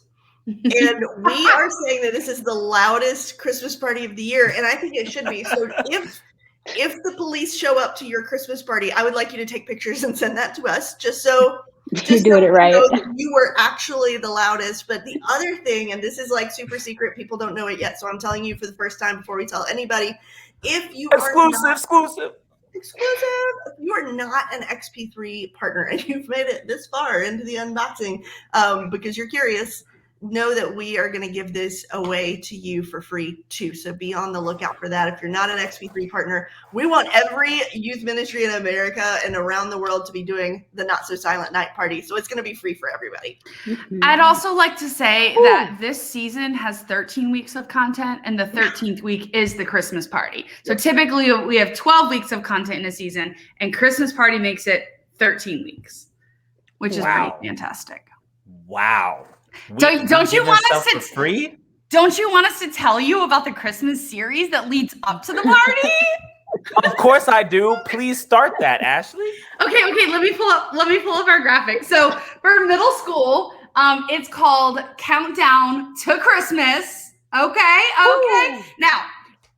And we are saying that this is the loudest Christmas party of the year, and I think it should be. So if the police show up to your Christmas party, I would like you to take pictures and send that to us, just so You're doing it right. know that you were actually the loudest. But the other thing, and this is like super secret, people don't know it yet, so I'm telling you for the first time before we tell anybody, if you Exclusive. If you are not an XP3 partner and you've made it this far into the unboxing because you're curious, know that we are going to give this away to you for free too. So be on the lookout for that. If you're not an XP3 partner, we want every youth ministry in America and around the world to be doing the Not So Silent Night Party. So it's going to be free for everybody. I'd also like to say that this season has 13 weeks of content, and the 13th week is the Christmas party. So typically we have 12 weeks of content in a season, and Christmas party makes it 13 weeks, which is pretty fantastic. Wow. Don't you want us to free? Don't you want us to tell you about the Christmas series that leads up to the party? Of course I do. Please start that, Ashley. Okay. Let me pull up our graphic. So for middle school, it's called Countdown to Christmas. Okay. Ooh. Now,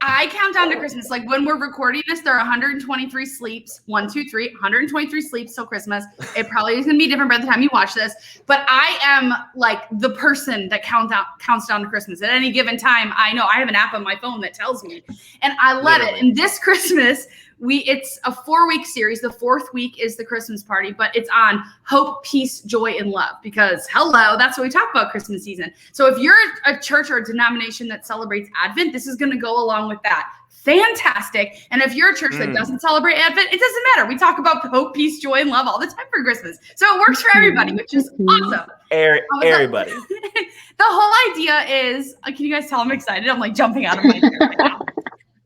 I count down to Christmas. Like when we're recording this, there are 123 sleeps. 123 sleeps till Christmas. It probably is going to be different by the time you watch this. But I am like the person that counts down to Christmas. At any given time, I know I have an app on my phone that tells me. And I let it. And this Christmas, it's a 4-week series. The 4th week is the Christmas party, but it's on hope, peace, joy, and love, because hello, that's what we talk about Christmas season. So if you're a church or a denomination that celebrates Advent, this is going to go along with that. Fantastic. And if you're a church that doesn't celebrate Advent, it doesn't matter. We talk about hope, peace, joy, and love all the time for Christmas. So it works for everybody, which is awesome. Everybody. The whole idea is, can you guys tell I'm excited? I'm like jumping out of my chair right now.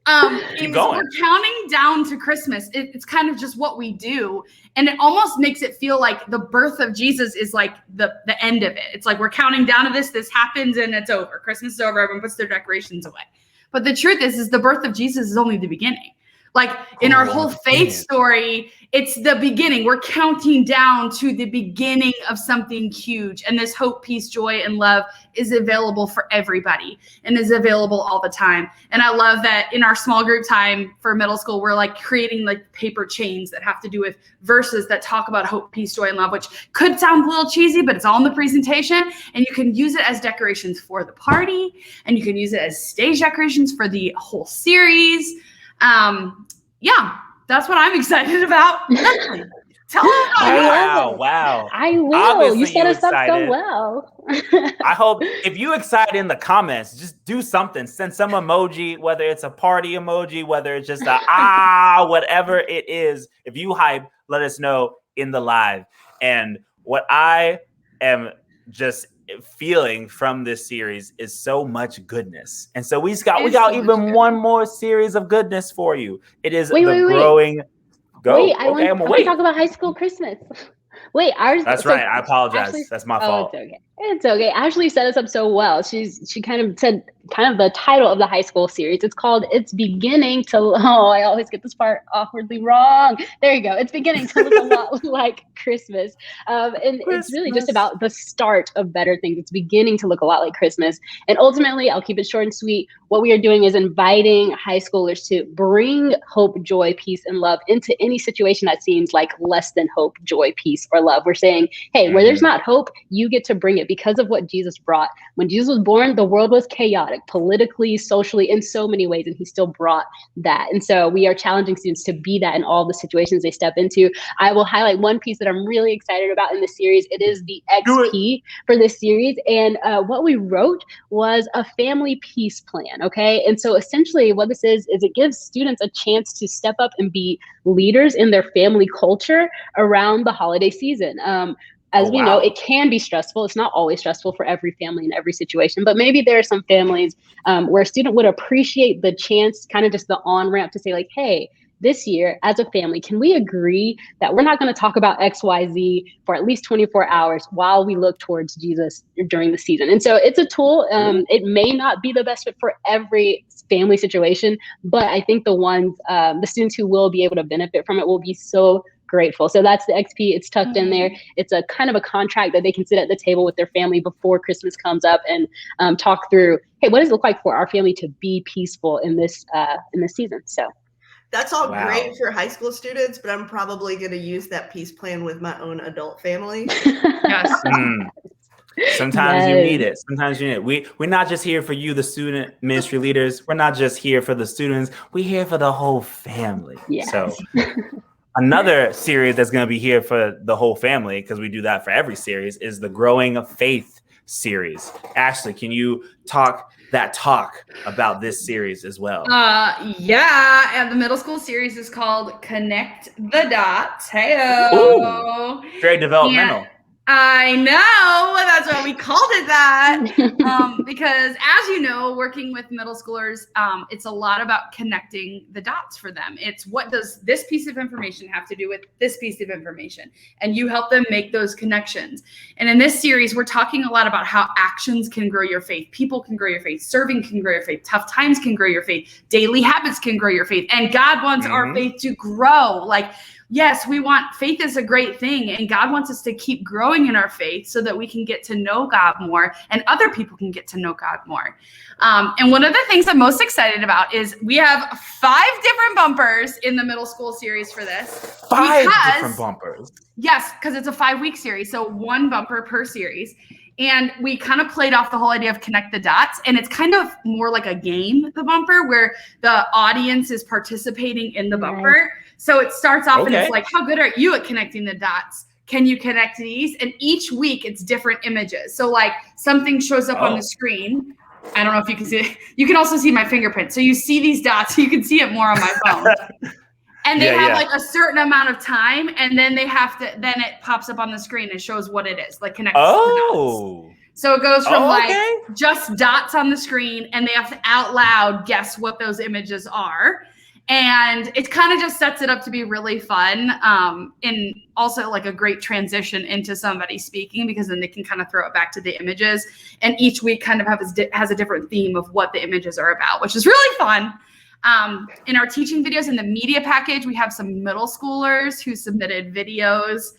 We're counting down to Christmas. It's kind of just what we do. And it almost makes it feel like the birth of Jesus is like the end of it. It's like we're counting down to this happens and it's over. Christmas is over. Everyone puts their decorations away. But the truth is the birth of Jesus is only the beginning. Like in our whole faith story, it's the beginning. We're counting down to the beginning of something huge. And this hope, peace, joy, and love is available for everybody and is available all the time. And I love that in our small group time for middle school, we're like creating like paper chains that have to do with verses that talk about hope, peace, joy, and love, which could sound a little cheesy, but it's all in the presentation. And you can use it as decorations for the party, and you can use it as stage decorations for the whole series. Yeah, that's what I'm excited about. Tell them about it. Wow. I will. Obviously you set us up excited. so well. I hope if you excited in the comments, just do something. Send some emoji, whether it's a party emoji, whether it's just whatever it is. If you hype, let us know in the live. And what I am just feeling from this series is so much goodness. And so we got even one more series of goodness for you. It is growing. Go. Wait, I want to talk about High School Christmas. Wait, ours. That's right. I apologize. That's my fault. It's okay. It's okay. Ashley set us up so well. She kind of said the title of the high school series. It's called It's Beginning to. Oh, I always get this part awkwardly wrong. There you go. It's beginning to look a lot like Christmas. And it's really just about the start of better things. It's beginning to look a lot like Christmas. And ultimately, I'll keep it short and sweet. What we are doing is inviting high schoolers to bring hope, joy, peace, and love into any situation that seems like less than hope, joy, peace, or love. We're saying, hey, where there's not hope, you get to bring it because of what Jesus brought. When Jesus was born, the world was chaotic, politically, socially, in so many ways, and he still brought that. And so we are challenging students to be that in all the situations they step into. I will highlight one piece that I'm really excited about in this series. It is the XP for this series. And what we wrote was a family peace plan, okay? And so essentially what this is it gives students a chance to step up and be leaders in their family culture around the holiday season. As we know, it can be stressful. It's not always stressful for every family in every situation, but maybe there are some families where a student would appreciate the chance, kind of just the on-ramp to say like, hey, this year as a family, can we agree that we're not going to talk about XYZ for at least 24 hours while we look towards Jesus during the season? And so it's a tool. It may not be the best fit for every family situation, but I think the students who will be able to benefit from it will be so grateful. So that's the XP. It's tucked in there. It's a kind of a contract that they can sit at the table with their family before Christmas comes up and talk through, hey, what does it look like for our family to be peaceful in this season? So That's all Wow. great for high school students, but I'm probably going to use that peace plan with my own adult family. Yes. Sometimes you need it. Sometimes you need it. We're not just here for you, the student ministry leaders. We're not just here for the students. We're here for the whole family. Yes. So another series that's going to be here for the whole family, because we do that for every series, is the Growing Faith series. Ashley, can you talk about this series as well? Yeah, and the middle school series is called Connect the Dots. Hey-o. Very developmental. I know, that's why we called it that. Because as you know, working with middle schoolers, it's a lot about connecting the dots for them. It's what does this piece of information have to do with this piece of information? And you help them make those connections. And in this series, we're talking a lot about how actions can grow your faith. People can grow your faith. Serving can grow your faith. Tough times can grow your faith. Daily habits can grow your faith. And God wants our faith to grow. Like, yes, we want faith is a great thing, and God wants us to keep growing in our faith so that we can get to know God more and other people can get to know God more. And one of the things I'm most excited about is we have 5 different bumpers in the middle school series for this. 5 different bumpers. Yes, because it's a 5-week series, so 1 bumper per series. And we kind of played off the whole idea of connect the dots. And it's kind of more like a game, the bumper, where the audience is participating in the bumper. So it starts off and it's like, how good are you at connecting the dots? Can you connect these? And each week it's different images. So like something shows up on the screen. I don't know if you can see it. You can also see my fingerprint. So you see these dots. You can see it more on my phone. And they have like a certain amount of time, and then they have to, then it pops up on the screen and shows what it is, like connects the dots. So it goes from just dots on the screen, and they have to out loud guess what those images are. And it kind of just sets it up to be really fun, and also like a great transition into somebody speaking, because then they can kind of throw it back to the images. And each week kind of has a different theme of what the images are about, which is really fun. In our teaching videos in the media package, we have some middle schoolers who submitted videos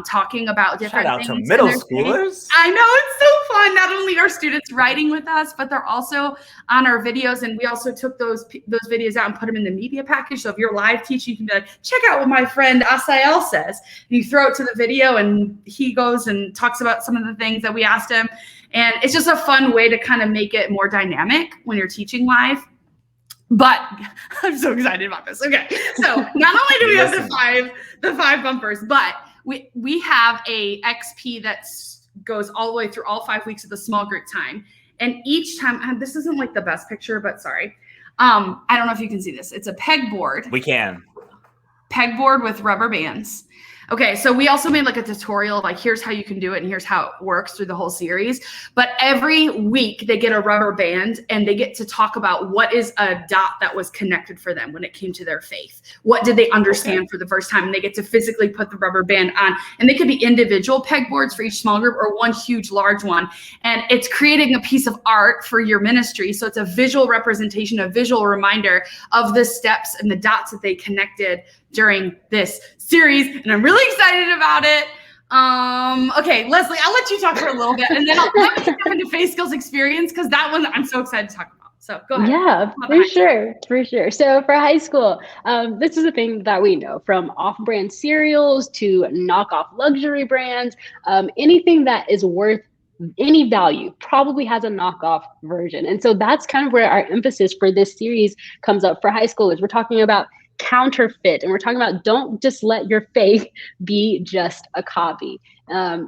talking about different things. Shout out to middle schoolers. I know, it's so fun. Not only are students writing with us, but they're also on our videos. And we also took those videos out and put them in the media package. So if you're live teaching, you can be like, check out what my friend Asael says. And you throw it to the video and he goes and talks about some of the things that we asked him. And it's just a fun way to kind of make it more dynamic when you're teaching live. But I'm so excited about this. Okay, so not only do we have the five bumpers, but we have a XP that goes all the way through all 5 weeks of the small group time. And each time, and this isn't like the best picture, but sorry. I don't know if you can see this. It's a pegboard. We can. Pegboard with rubber bands. Okay, so we also made like a tutorial, like here's how you can do it and here's how it works through the whole series. But every week they get a rubber band and they get to talk about what is a dot that was connected for them when it came to their faith. What did they understand for the first time? And they get to physically put the rubber band on. And they could be individual pegboards for each small group or one huge large one. And it's creating a piece of art for your ministry. So it's a visual representation, a visual reminder of the steps and the dots that they connected during this series, and I'm really excited about it. Okay, Leslie, I'll let you talk for a little bit, and then I'll jump into Faith Skills Experience, because that one I'm so excited to talk about. So go ahead. Yeah, for sure. So for high school, this is a thing that we know, from off-brand cereals to knockoff luxury brands. Anything that is worth any value probably has a knockoff version. And so that's kind of where our emphasis for this series comes up for high schoolers. We're talking about counterfeit, and we're talking about don't just let your faith be just a copy.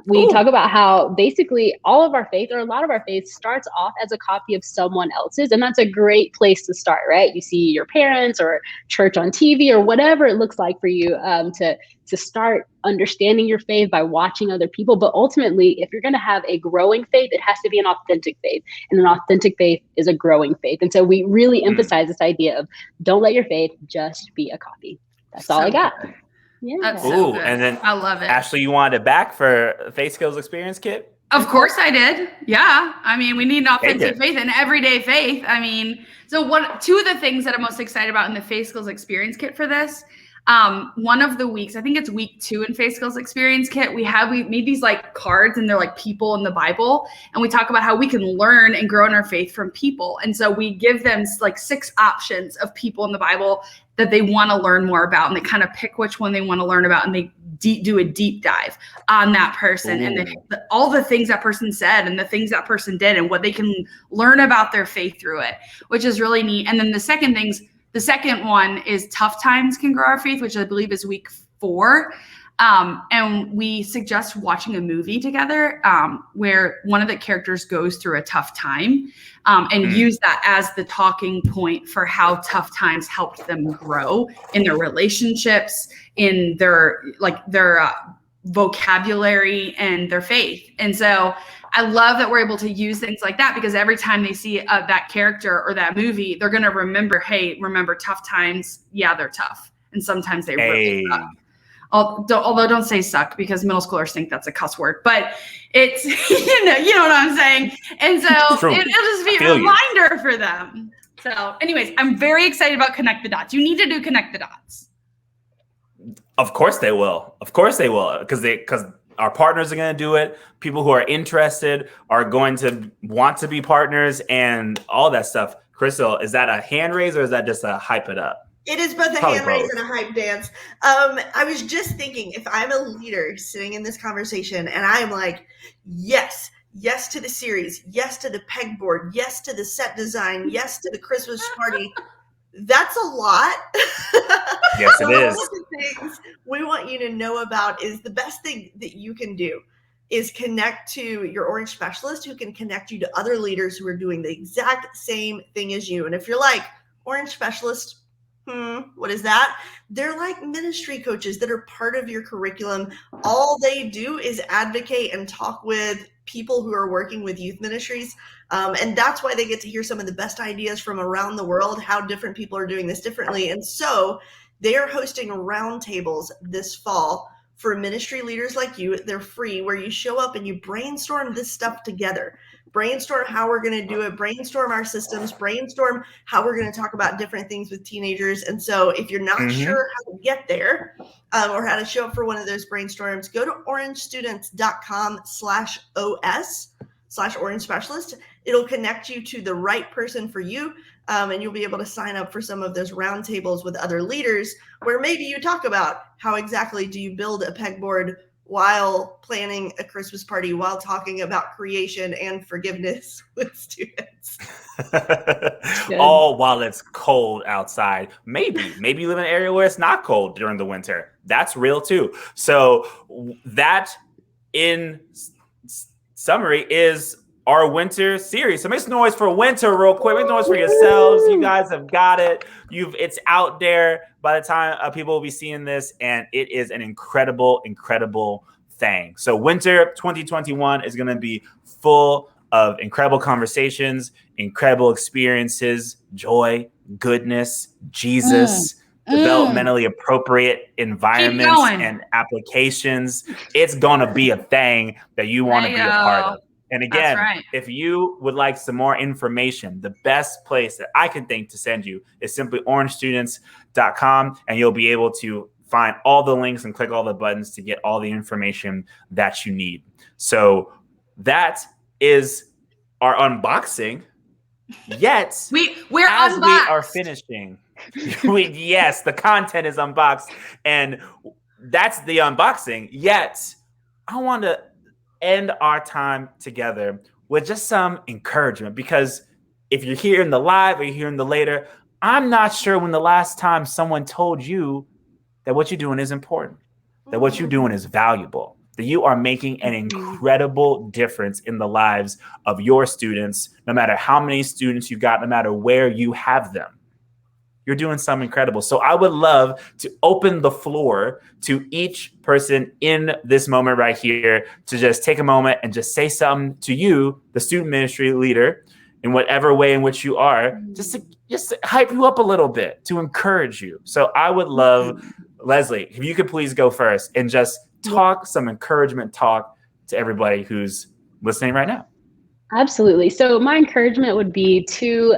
We talk about how basically all of our faith, or a lot of our faith, starts off as a copy of someone else's, and that's a great place to start, right? You see your parents or church on TV or whatever it looks like for you to start understanding your faith by watching other people. But ultimately, if you're going to have a growing faith, it has to be an authentic faith, and an authentic faith is a growing faith. And so we really emphasize this idea of don't let your faith just be a copy. That's all I got. Yeah. That's so good. And then I love it. Ashley, you wanted it back for Faith Skills Experience Kit? Of course I did. Yeah. I mean, we need an authentic faith and everyday faith. I mean, so two of the things that I'm most excited about in the Faith Skills Experience Kit for this, One of the weeks, I think it's week 2 in Faith Skills Experience Kit, we made these like cards, and they're like people in the Bible. And we talk about how we can learn and grow in our faith from people. And so we give them like 6 options of people in the Bible that they want to learn more about. And they kind of pick which one they want to learn about. And they do a deep dive on that person. Ooh. And all the things that person said and the things that person did and what they can learn about their faith through it, which is really neat. And then the second one is Tough Times Can Grow Our Faith, which I believe is week 4. And we suggest watching a movie together where one of the characters goes through a tough time and use that as the talking point for how tough times helped them grow in their relationships, in their vocabulary and their faith. And so I love that we're able to use things like that, because every time they see that character or that movie, they're going to remember tough times. Yeah, they're tough. And sometimes they really suck. Although don't say suck, because middle schoolers think that's a cuss word, but it's, you know what I'm saying? And so it'll just be a reminder for them. So anyways, I'm very excited about Connect the Dots. You need to do Connect the Dots. Of course they will. Because our partners are going to do it. People who are interested are going to want to be partners and all that stuff. Crystal, is that a hand raise or is that just a hype it up? It is both a hand raise and a hype dance. I was just thinking, if I'm a leader sitting in this conversation and I'm like, yes to the series, yes to the pegboard, yes to the set design, yes to the Christmas party, that's a lot. Yes, it is. One of the things we want you to know about is the best thing that you can do is connect to your Orange specialist who can connect you to other leaders who are doing the exact same thing as you. And if you're like, Orange specialist, what is that? They're like ministry coaches that are part of your curriculum. All they do is advocate and talk with people who are working with youth ministries. And that's why they get to hear some of the best ideas from around the world, how different people are doing this differently. And so they are hosting roundtables this fall for ministry leaders like you. They're free, where you show up and you brainstorm this stuff together. Brainstorm how we're going to do it, brainstorm our systems, brainstorm how we're going to talk about different things with teenagers. And so if you're not sure how to get there or how to show up for one of those brainstorms, go to orangestudents.com/OS/Orange Specialist. It'll connect you to the right person for you. And you'll be able to sign up for some of those roundtables with other leaders where maybe you talk about how exactly do you build a pegboard while planning a Christmas party, while talking about creation and forgiveness with students. All while it's cold outside. Maybe you live in an area where it's not cold during the winter. That's real too. So that, in summary, is our winter series. So make some noise for winter real quick. Make noise for yourselves. You guys have got it. It's out there by the time people will be seeing this, and it is an incredible thing. So winter 2021 is going to be full of incredible conversations, incredible experiences, joy, goodness, Jesus, developmentally appropriate environments and applications. It's going to be a thing that you want to be a part of. And again, if you would like some more information, the best place that I can think to send you is simply orangestudents.com, and you'll be able to find all the links and click all the buttons to get all the information that you need. So that is our unboxing. Yet, we're as unboxed. We are finishing, the content is unboxed, and that's the unboxing. Yet, I want to end our time together with just some encouragement, because if you're here in the live or you're here in the later, I'm not sure when the last time someone told you that what you're doing is important, that what you're doing is valuable, that you are making an incredible difference in the lives of your students, no matter how many students you got, no matter where you have them. You're doing something incredible. So I would love to open the floor to each person in this moment right here to just take a moment and just say something to you, the student ministry leader, in whatever way in which you are, just to hype you up a little bit, to encourage you. So I would love, Leslie, if you could please go first and just talk some encouragement talk to everybody who's listening right now. Absolutely. So my encouragement would be to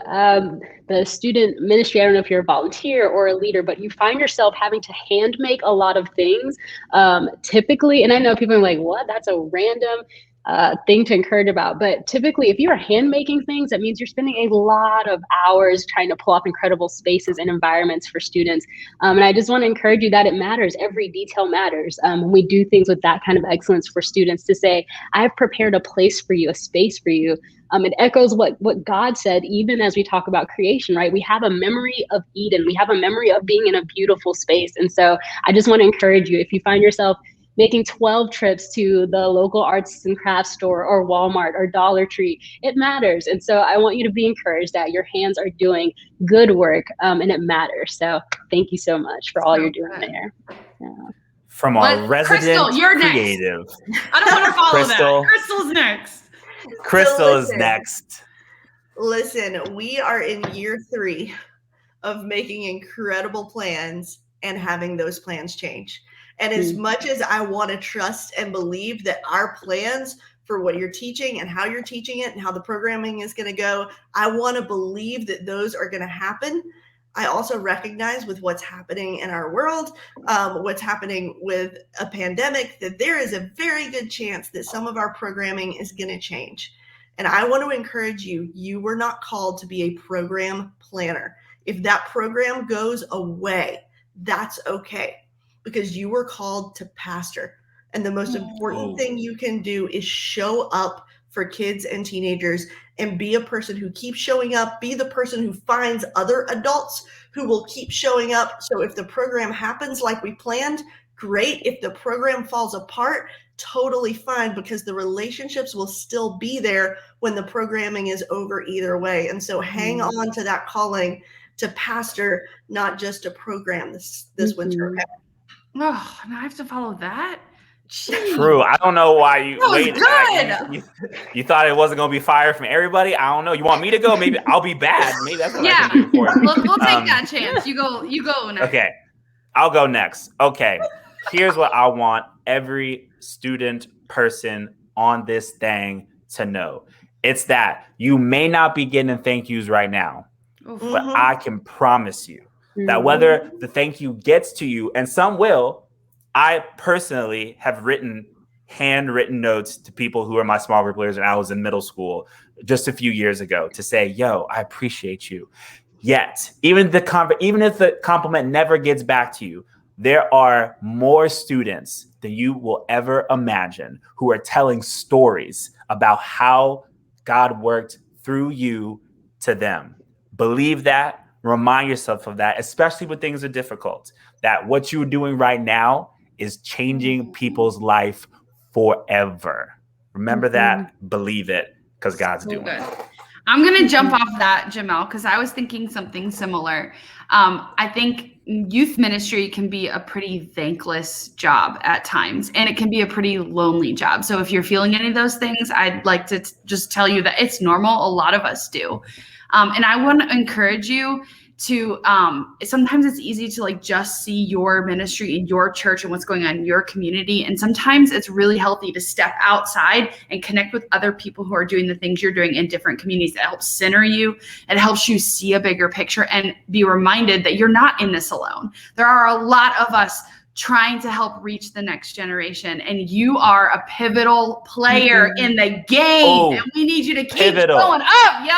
the student ministry. I don't know if you're a volunteer or a leader, but you find yourself having to hand make a lot of things typically. And I know people are like, what? That's a random thing to encourage about. But typically, if you're hand making things, that means you're spending a lot of hours trying to pull off incredible spaces and environments for students. And I just want to encourage you that it matters. Every detail matters. When we do things with that kind of excellence for students, to say, I've prepared a place for you, a space for you. It echoes what God said, even as we talk about creation, right? We have a memory of Eden. We have a memory of being in a beautiful space. And so I just want to encourage you, if you find yourself making 12 trips to the local arts and crafts store or Walmart or Dollar Tree, it matters. And so I want you to be encouraged that your hands are doing good work and it matters. So thank you so much for all you're doing there. Yeah. From our resident Crystal, you're creative. Next. I don't want to follow Crystal. that. Crystal's next. Crystal is next. Listen, we are in year 3 of making incredible plans and having those plans change. And as much as I want to trust and believe that our plans for what you're teaching and how you're teaching it and how the programming is going to go, I want to believe that those are going to happen. I also recognize with what's happening in our world, what's happening with a pandemic, that there is a very good chance that some of our programming is going to change. And I want to encourage you, you were not called to be a program planner. If that program goes away, that's okay, because you were called to pastor. And the most important thing you can do is show up for kids and teenagers and be a person who keeps showing up, be the person who finds other adults who will keep showing up. So if the program happens like we planned, great. If the program falls apart, totally fine, because the relationships will still be there when the programming is over either way. And so hang on to that calling to pastor, not just to program this winter. Okay? Oh, and I have to follow that? Jeez. True. I don't know why you waited. Good. You thought it wasn't going to be fire from everybody. I don't know. You want me to go? Maybe I'll be bad. Maybe that's what I can do for you. We'll take that chance. You go next. Okay. I'll go next. Okay. Here's what I want every student person on this thing to know. It's that you may not be getting thank yous right now, but I can promise you that whether the thank you gets to you, and some will, I personally have written handwritten notes to people who are my small group leaders when I was in middle school just a few years ago to say, yo, I appreciate you. Yet, even if the compliment never gets back to you, there are more students than you will ever imagine who are telling stories about how God worked through you to them. Believe that. Remind yourself of that, especially when things are difficult, that what you're doing right now is changing people's life forever. Remember that, believe it, because God's doing it. I'm going to jump off that, Jamal, because I was thinking something similar. I think youth ministry can be a pretty thankless job at times, and it can be a pretty lonely job. So if you're feeling any of those things, I'd like to just tell you that it's normal. A lot of us do. And I want to encourage you to, sometimes it's easy to just see your ministry in your church and what's going on in your community. And sometimes it's really healthy to step outside and connect with other people who are doing the things you're doing in different communities. That helps center you. It helps you see a bigger picture and be reminded that you're not in this alone. There are a lot of us trying to help reach the next generation, and you are a pivotal player in the game. And we need you to keep showing up, yo.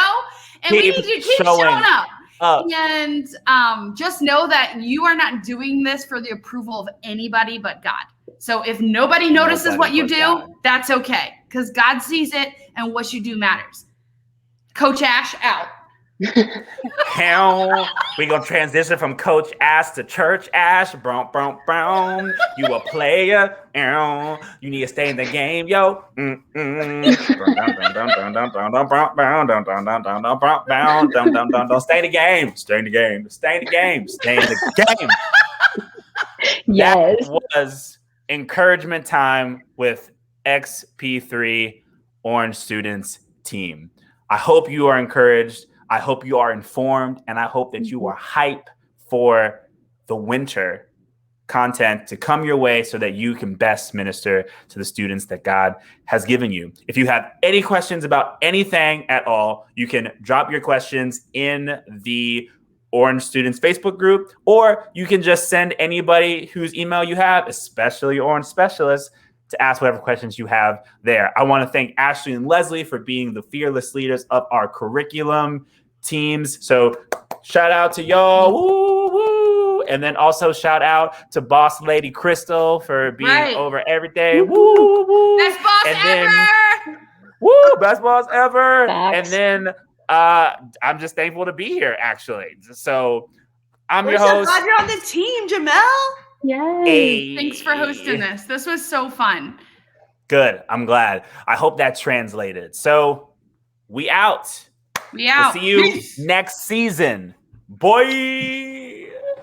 And we need you to keep showing up. And just know that you are not doing this for the approval of anybody but God. So if nobody notices what you do, that's okay, because God sees it and what you do matters. Coach Ash out. Hell, we gonna transition from Coach Ash to Church Ash. Brown, brown, brown. You a player. You need to stay in the game, yo. Stay in the game. Stay in the game. Stay in the game. Stay in the game. Yes. That was encouragement time with XP3 Orange Students team. I hope you are encouraged. I hope you are informed, and I hope that you are hyped for the winter content to come your way so that you can best minister to the students that God has given you. If you have any questions about anything at all, you can drop your questions in the Orange Students Facebook group, or you can just send anybody whose email you have, especially Orange Specialists, to ask whatever questions you have there. I want to thank Ashley and Leslie for being the fearless leaders of our curriculum teams. So shout out to y'all. Woo, woo. And then also shout out to Boss Lady Crystal for being over everything. Woo, woo. Best boss ever. Best boss ever. Facts. And then I'm just thankful to be here, actually. So I'm your host. Glad you're on the team, Jamel. Yay. Hey. Thanks for hosting this. This was so fun. Good. I'm glad. I hope that translated. So we out. We out. We'll see you next season. Boy.